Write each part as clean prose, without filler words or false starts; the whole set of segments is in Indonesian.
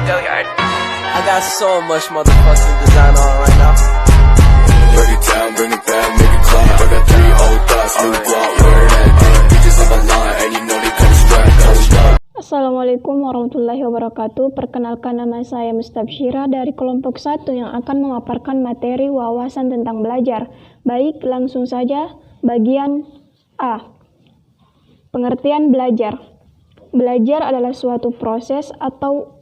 I got so much motherfucking design on right now. Break it down, bring it back, make it clap. I got 3 old thoughts, new guap, where that thing. Bitches on my line, and you know they come strapped, hold up. Assalamualaikum warahmatullahi wabarakatuh. Perkenalkan, nama saya Mustabsyirah dari kelompok 1 yang akan memaparkan materi wawasan tentang belajar. Baik, langsung saja. Bagian A. Pengertian belajar. Belajar adalah suatu proses atau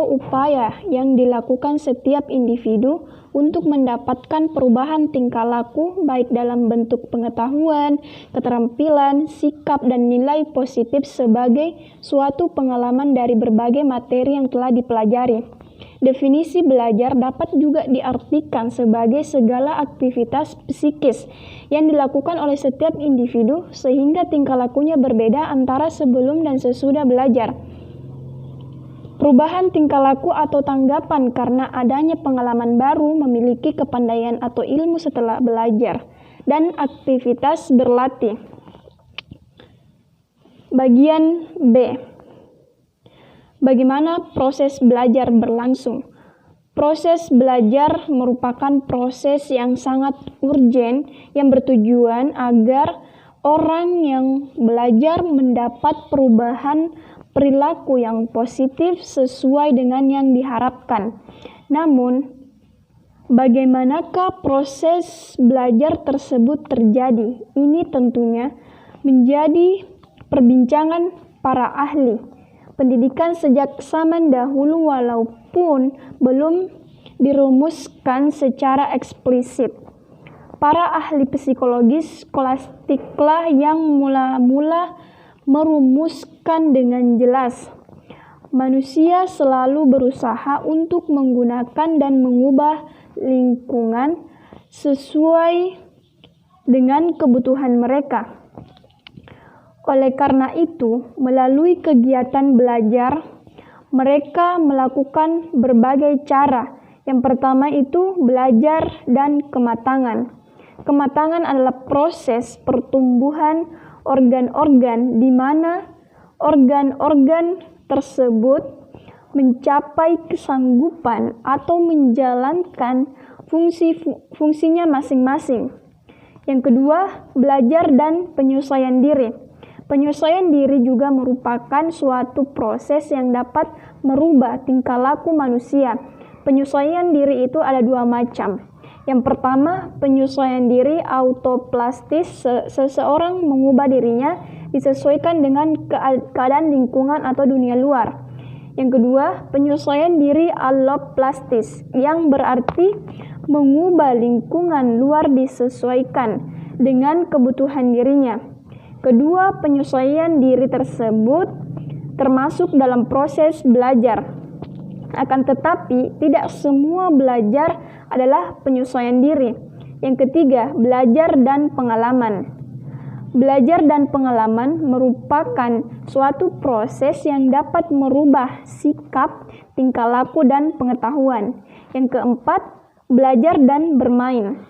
upaya yang dilakukan setiap individu untuk mendapatkan perubahan tingkah laku baik dalam bentuk pengetahuan, keterampilan, sikap, dan nilai positif sebagai suatu pengalaman dari berbagai materi yang telah dipelajari. Definisi belajar dapat juga diartikan sebagai segala aktivitas psikis yang dilakukan oleh setiap individu sehingga tingkah lakunya berbeda antara sebelum dan sesudah belajar. Perubahan tingkah laku atau tanggapan karena adanya pengalaman baru, memiliki kepandaian atau ilmu setelah belajar, dan aktivitas berlatih. Bagian B. Bagaimana proses belajar berlangsung? Proses belajar merupakan proses yang sangat urgen yang bertujuan agar orang yang belajar mendapat perubahan perilaku yang positif sesuai dengan yang diharapkan. Namun, bagaimanakah proses belajar tersebut terjadi? Ini tentunya menjadi perbincangan para ahli pendidikan sejak zaman dahulu walaupun belum dirumuskan secara eksplisit. Para ahli psikologi skolastiklah yang mula-mula merumuskan dengan jelas. Manusia selalu berusaha untuk menggunakan dan mengubah lingkungan sesuai dengan kebutuhan mereka. Oleh karena itu, melalui kegiatan belajar, mereka melakukan berbagai cara. Yang pertama itu belajar dan kematangan. Kematangan adalah proses pertumbuhan organ-organ di mana organ-organ tersebut mencapai kesanggupan atau menjalankan fungsinya masing-masing. Yang kedua, belajar dan penyesuaian diri. Penyesuaian diri juga merupakan suatu proses yang dapat merubah tingkah laku manusia. Penyesuaian diri itu ada 2 macam. Yang pertama, penyesuaian diri autoplastis, seseorang mengubah dirinya disesuaikan dengan keadaan lingkungan atau dunia luar. Yang kedua, penyesuaian diri alloplastis, yang berarti mengubah lingkungan luar disesuaikan dengan kebutuhan dirinya. Kedua penyesuaian diri tersebut termasuk dalam proses belajar. Akan tetapi, tidak semua belajar adalah penyesuaian diri. Yang ketiga, belajar dan pengalaman. Belajar dan pengalaman merupakan suatu proses yang dapat merubah sikap, tingkah laku, dan pengetahuan. Yang keempat, belajar dan bermain.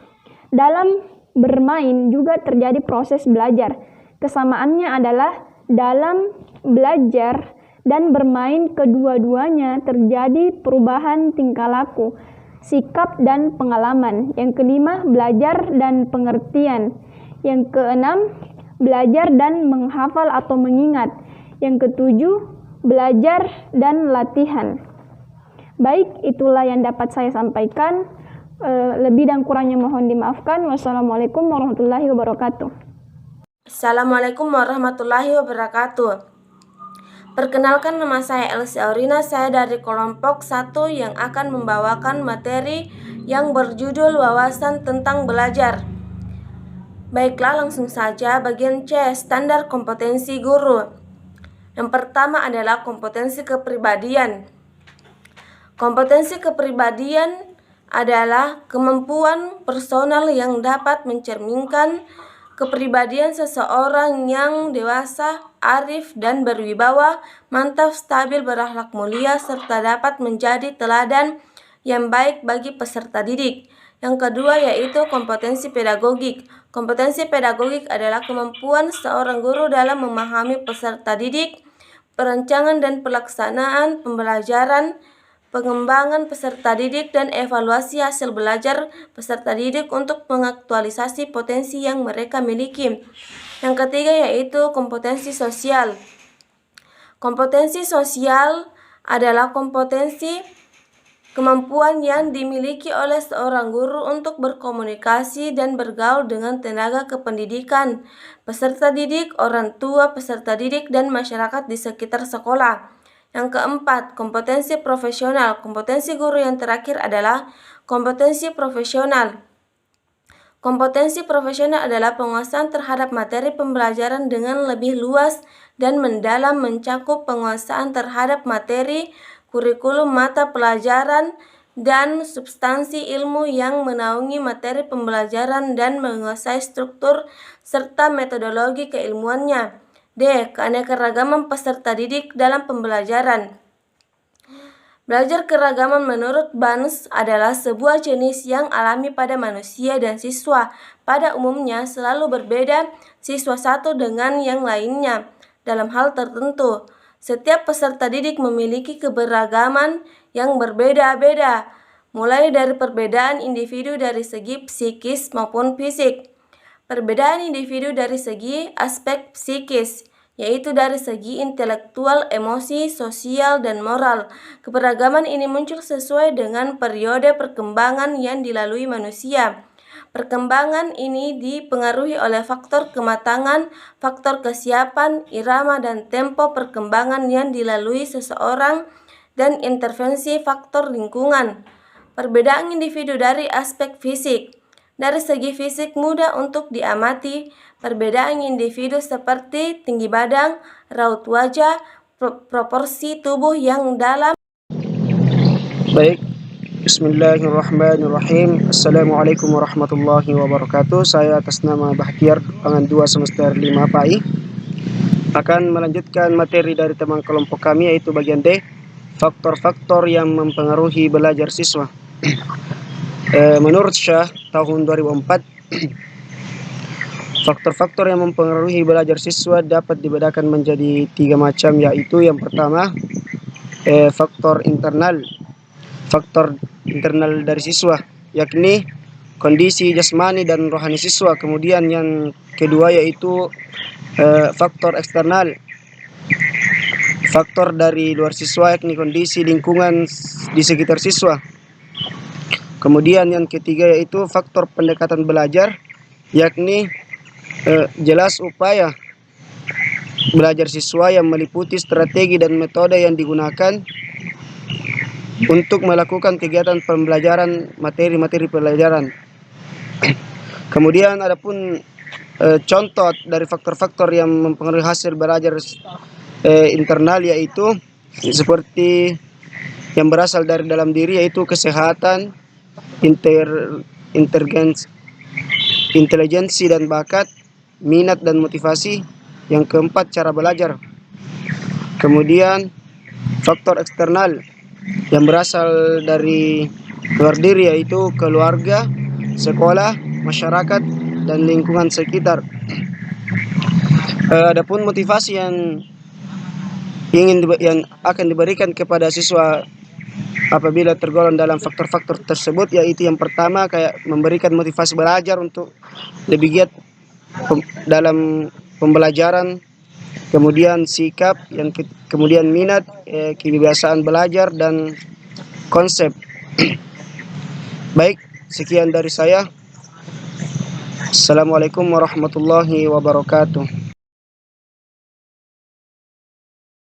Dalam bermain juga terjadi proses belajar. Kesamaannya adalah dalam belajar dan bermain kedua-duanya terjadi perubahan tingkah laku, sikap, dan pengalaman. Yang kelima, belajar dan pengertian. Yang keenam, belajar dan menghafal atau mengingat. Yang ketujuh, belajar dan latihan. Baik, itulah yang dapat saya sampaikan. Lebih dan kurangnya mohon dimaafkan. Wassalamualaikum warahmatullahi wabarakatuh. Assalamualaikum warahmatullahi wabarakatuh. Perkenalkan, nama saya Elsie Aurina, saya dari kelompok 1 yang akan membawakan materi yang berjudul wawasan tentang belajar. Baiklah, langsung saja. Bagian C, standar kompetensi guru. Yang pertama adalah kompetensi kepribadian. Kompetensi kepribadian adalah kemampuan personal yang dapat mencerminkan kepribadian seseorang yang dewasa, arif, dan berwibawa, mantap, stabil, berakhlak mulia, serta dapat menjadi teladan yang baik bagi peserta didik. Yang kedua yaitu kompetensi pedagogik. Kompetensi pedagogik adalah kemampuan seorang guru dalam memahami peserta didik, perancangan dan pelaksanaan pembelajaran, pengembangan peserta didik dan evaluasi hasil belajar peserta didik untuk mengaktualisasi potensi yang mereka miliki. Yang ketiga yaitu kompetensi sosial. Kompetensi sosial adalah kompetensi kemampuan yang dimiliki oleh seorang guru untuk berkomunikasi dan bergaul dengan tenaga kependidikan, peserta didik, orang tua, peserta didik, dan masyarakat di sekitar sekolah. Yang keempat, kompetensi profesional. Kompetensi guru yang terakhir adalah kompetensi profesional. Kompetensi profesional adalah penguasaan terhadap materi pembelajaran dengan lebih luas dan mendalam, mencakup penguasaan terhadap materi, kurikulum mata pelajaran, dan substansi ilmu yang menaungi materi pembelajaran dan menguasai struktur serta metodologi keilmuannya. D. Keanekaragaman peserta didik dalam pembelajaran. Belajar keragaman menurut Barnes adalah sebuah jenis yang alami pada manusia dan siswa. Pada umumnya selalu berbeda siswa satu dengan yang lainnya dalam hal tertentu. Setiap peserta didik memiliki keberagaman yang berbeda-beda, mulai dari perbedaan individu dari segi psikis maupun fisik. Perbedaan individu dari segi aspek psikis, yaitu dari segi intelektual, emosi, sosial, dan moral. Keberagaman ini muncul sesuai dengan periode perkembangan yang dilalui manusia. Perkembangan ini dipengaruhi oleh faktor kematangan, faktor kesiapan, irama, dan tempo perkembangan yang dilalui seseorang, dan intervensi faktor lingkungan. Perbedaan individu dari aspek fisik. Dari segi fisik mudah untuk diamati, perbedaan individu seperti tinggi badan, raut wajah, proporsi tubuh yang dalam. Baik, bismillahirrahmanirrahim. Assalamualaikum warahmatullahi wabarakatuh. Saya atas nama Bahtiar, Pangan 2 semester 5 PAI, akan melanjutkan materi dari teman kelompok kami, yaitu bagian D, faktor-faktor yang mempengaruhi belajar siswa. Menurut Syah tahun 2004, faktor-faktor yang mempengaruhi belajar siswa dapat dibedakan menjadi 3 macam, yaitu yang pertama faktor internal. Faktor internal dari siswa, yakni kondisi jasmani dan rohani siswa. Kemudian yang kedua yaitu faktor eksternal. Faktor dari luar siswa, yakni kondisi lingkungan di sekitar siswa. Kemudian yang ketiga yaitu faktor pendekatan belajar, yakni jelas upaya belajar siswa yang meliputi strategi dan metode yang digunakan untuk melakukan kegiatan pembelajaran materi-materi pelajaran. Kemudian adapun contoh dari faktor-faktor yang mempengaruhi hasil belajar internal, yaitu seperti yang berasal dari dalam diri, yaitu kesehatan, intelijensi dan bakat, minat dan motivasi. Yang keempat, cara belajar. Kemudian faktor eksternal yang berasal dari luar diri, yaitu keluarga, sekolah, masyarakat, dan lingkungan sekitar. Adapun motivasi yang akan diberikan kepada siswa apabila tergolong dalam faktor-faktor tersebut, yaitu yang pertama kayak memberikan motivasi belajar untuk lebih giat dalam pembelajaran, kemudian sikap, kemudian minat, kebiasaan belajar, dan konsep. Baik, sekian dari saya. Assalamualaikum warahmatullahi wabarakatuh.